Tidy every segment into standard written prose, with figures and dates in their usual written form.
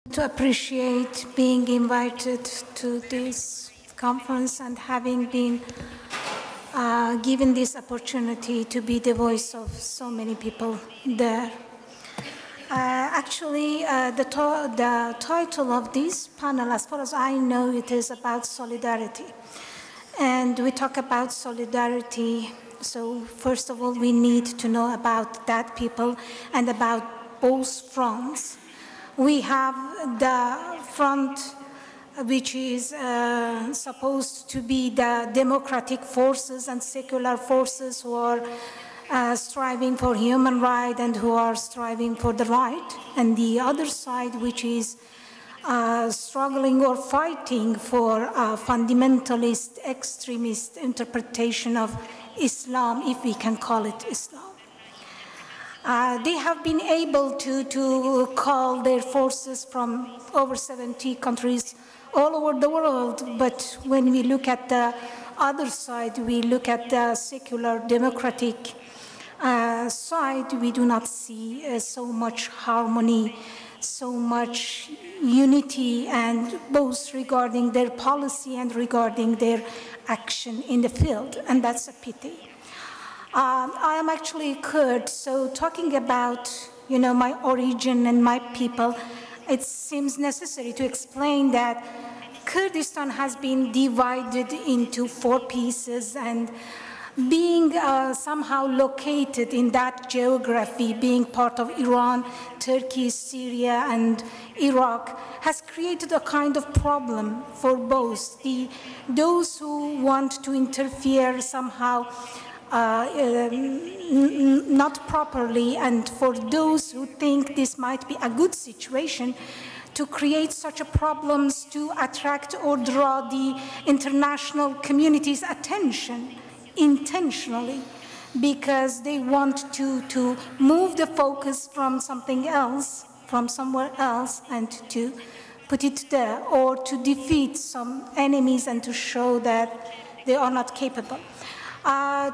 To appreciate being invited to this conference and having been given this opportunity to be the voice of so many people there. Actually, the title of this panel, as far as I know, it is about solidarity. And we talk about solidarity, so first of all, we need to know about that people and about both fronts. We have the front, which is supposed to be the democratic forces and secular forces who are striving for human rights and who are striving for the right, and the other side, which is struggling or fighting for a fundamentalist, extremist interpretation of Islam, if we can call it Islam. They have been able to call their forces from over 70 countries all over the world, but when we look at the other side, we look at the secular democratic side, we do not see so much harmony, so much unity, and both regarding their policy and regarding their action in the field, and that's a pity. I am actually Kurd, so talking about, my origin and my people, it seems necessary to explain that Kurdistan has been divided into 4 pieces, and being somehow located in that geography, being part of Iran, Turkey, Syria, and Iraq, has created a kind of problem for both. Those who want to interfere somehow not properly, and for those who think this might be a good situation to create such a problems to attract or draw the international community's attention intentionally, because they want to move the focus from something else, from somewhere else, and to put it there, or to defeat some enemies and to show that they are not capable.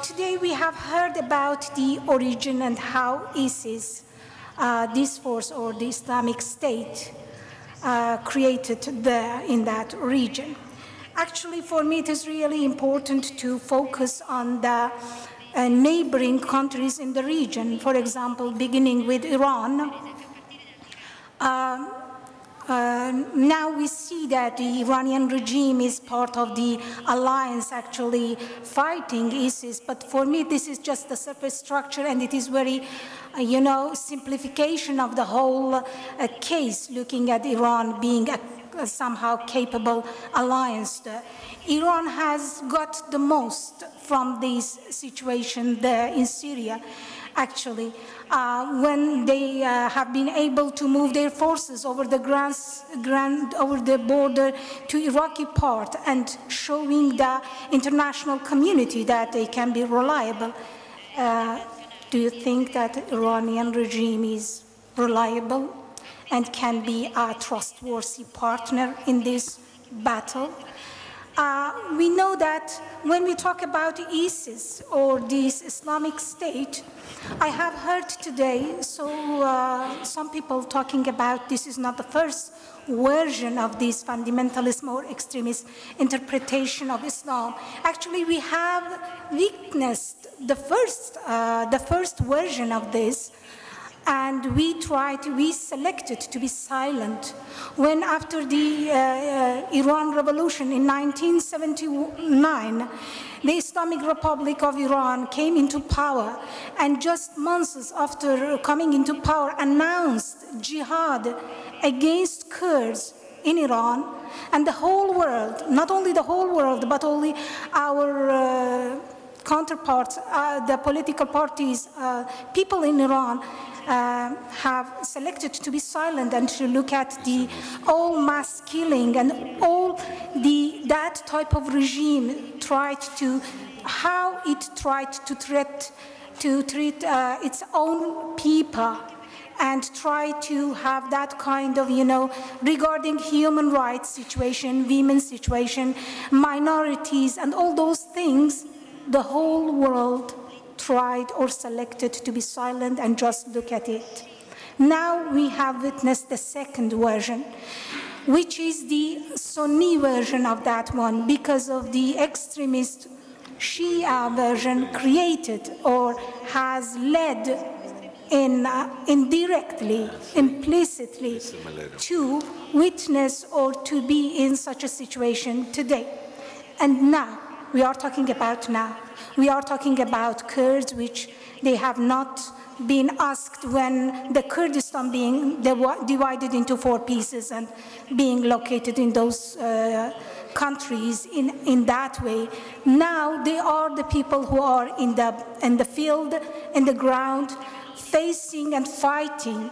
Today we have heard about the origin and how ISIS, this force or the Islamic State, created there in that region. Actually, for me, it is really important to focus on the neighboring countries in the region. For example, beginning with Iran. Now we see that the Iranian regime is part of the alliance actually fighting ISIS, but for me this is just the surface structure, and it is very, simplification of the whole case, looking at Iran being a somehow capable alliance. Iran has got the most from this situation there in Syria, actually, when they have been able to move their forces over the over the border to Iraqi part and showing the international community that they can be reliable. Do you think that the Iranian regime is reliable and can be a trustworthy partner in this battle? We know that when we talk about ISIS or this Islamic State, I have heard today some people talking about this is not the first version of this fundamentalism or extremist interpretation of Islam. Actually, we have witnessed the first version of this, and we selected to be silent when, after the Iran Revolution in 1979, the Islamic Republic of Iran came into power, and just months after coming into power announced jihad against Kurds in Iran, and the whole world, not only the whole world, but only our counterparts, the political parties, people in Iran, have selected to be silent and to look at the all mass killing and all that type of regime how it tried to treat its own people, and try to have that kind of, regarding human rights situation, women's situation, minorities, and all those things. The whole world tried or selected to be silent and just look at it. Now we have witnessed the second version, which is the Sunni version of that one, because of the extremist Shia version created or has led indirectly, implicitly, to witness or to be in such a situation today. And now, we are talking about now. We are talking about Kurds, which they have not been asked when the Kurdistan being divided into 4 pieces and being located in those countries in that way. Now they are the people who are in the field, in the ground, facing and fighting,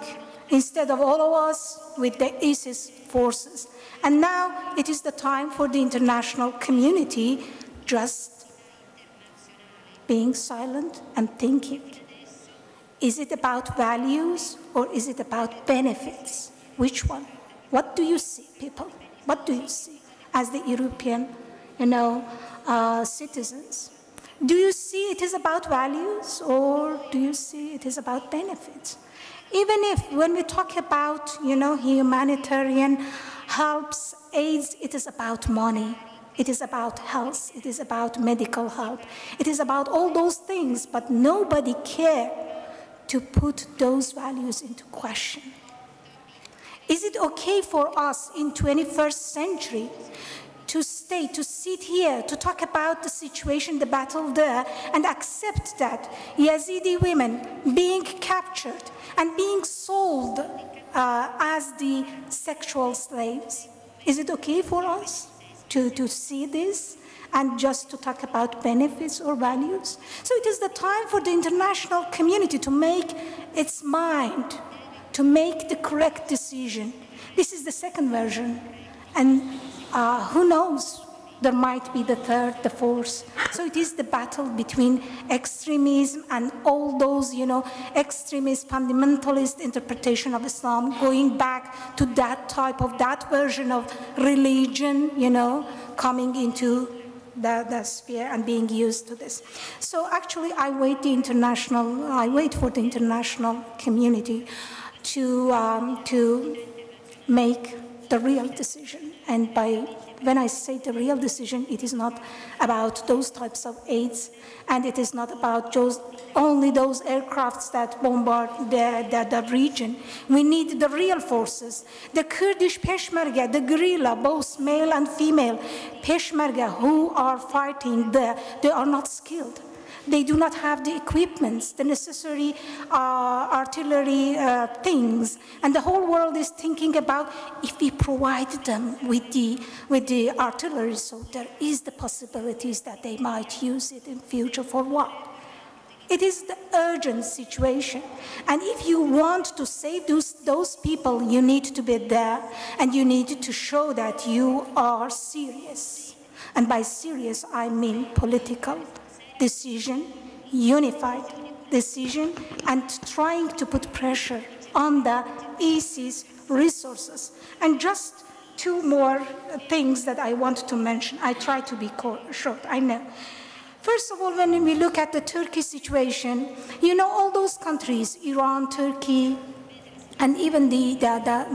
instead of all of us with the ISIS forces. And now it is the time for the international community just being silent and thinking. Is it about values or is it about benefits? Which one? What do you see, people? What do you see as the European, citizens? Do you see it is about values or do you see it is about benefits? Even if when we talk about, humanitarian helps, aids, it is about money. It is about health. It is about medical help. It is about all those things, but nobody cares to put those values into question. Is it okay for us in 21st century to sit here, to talk about the situation, the battle there, and accept that Yazidi women being captured and being sold as the sexual slaves? Is it okay for us to see this and just to talk about benefits or values? So it is the time for the international community to make its mind, to make the correct decision. This is the second version. And who knows, there might be the third, the fourth. So it is the battle between extremism and all those, extremist, fundamentalist interpretation of Islam, going back to that version of religion, coming into the sphere and being used to this. So actually, I wait for the international community to make the real decision. And when I say the real decision, it is not about those types of aids, and it is not about only those aircrafts that bombard the region. We need the real forces. The Kurdish Peshmerga, the guerrilla, both male and female Peshmerga who are fighting there, they are not skilled. They do not have the equipments, the necessary artillery things, and the whole world is thinking about if we provide them with the artillery, so there is the possibilities that they might use it in future for what? It is the urgent situation, and if you want to save those people, you need to be there, and you need to show that you are serious, and by serious I mean political decision, unified decision, and trying to put pressure on the ISIS resources. And just 2 more things that I want to mention. I try to be short, I know. First of all, when we look at the Turkey situation, all those countries, Iran, Turkey, and even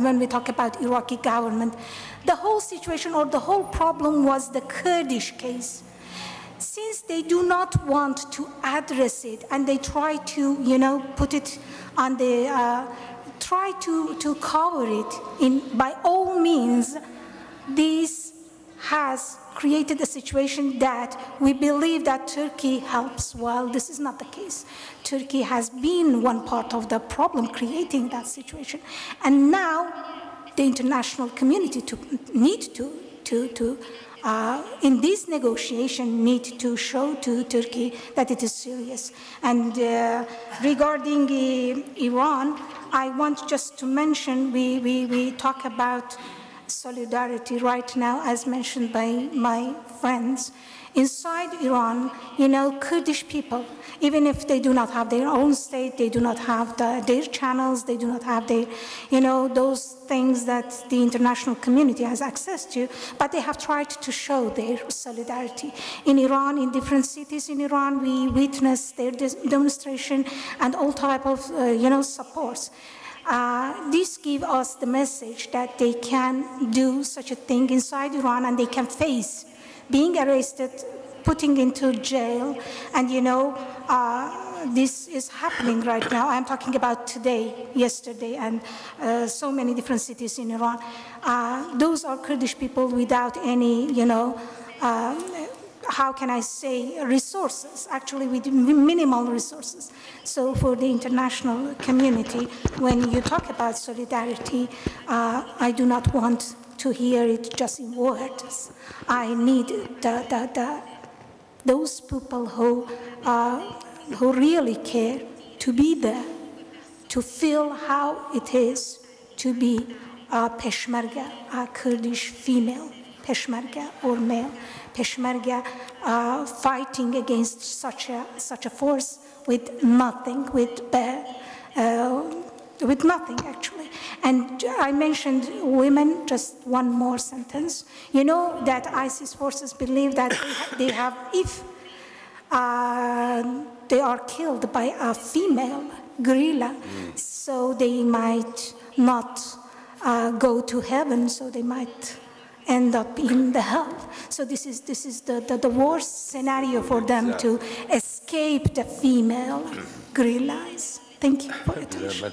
when we talk about Iraqi government, the whole situation or the whole problem was the Kurdish case. Since they do not want to address it and they try to, put it on try to cover it by all means, this has created a situation that we believe that Turkey helps. Well, this is not the case. Turkey has been one part of the problem creating that situation. And now the international community in this negotiation need to show to Turkey that it is serious. And regarding Iran, I want just to mention, we talk about solidarity right now, as mentioned by my friends. Inside Iran, Kurdish people, even if they do not have their own state, they do not have their channels, they do not have their, those things that the international community has access to, but they have tried to show their solidarity. In Iran, in different cities in Iran, we witnessed their demonstration and all type of, supports. This gives us the message that they can do such a thing inside Iran, and they can face being arrested, putting into jail, and this is happening right now. I'm talking about today, yesterday, and so many different cities in Iran. Those are Kurdish people without any, how can I say, resources, actually with minimal resources. So for the international community, when you talk about solidarity, I do not want to hear it just in words. I need those people who really care to be there, to feel how it is to be a Peshmerga, a Kurdish female, Peshmerga or male, Peshmerga fighting against such a force with nothing, with nothing actually. And I mentioned women, just one more sentence. You know that ISIS forces believe that they have, if they are killed by a female guerrilla, so they might not go to heaven, so they might end up in the hell. So this is the worst scenario for them to escape the female guerrillas. Thank you for attention.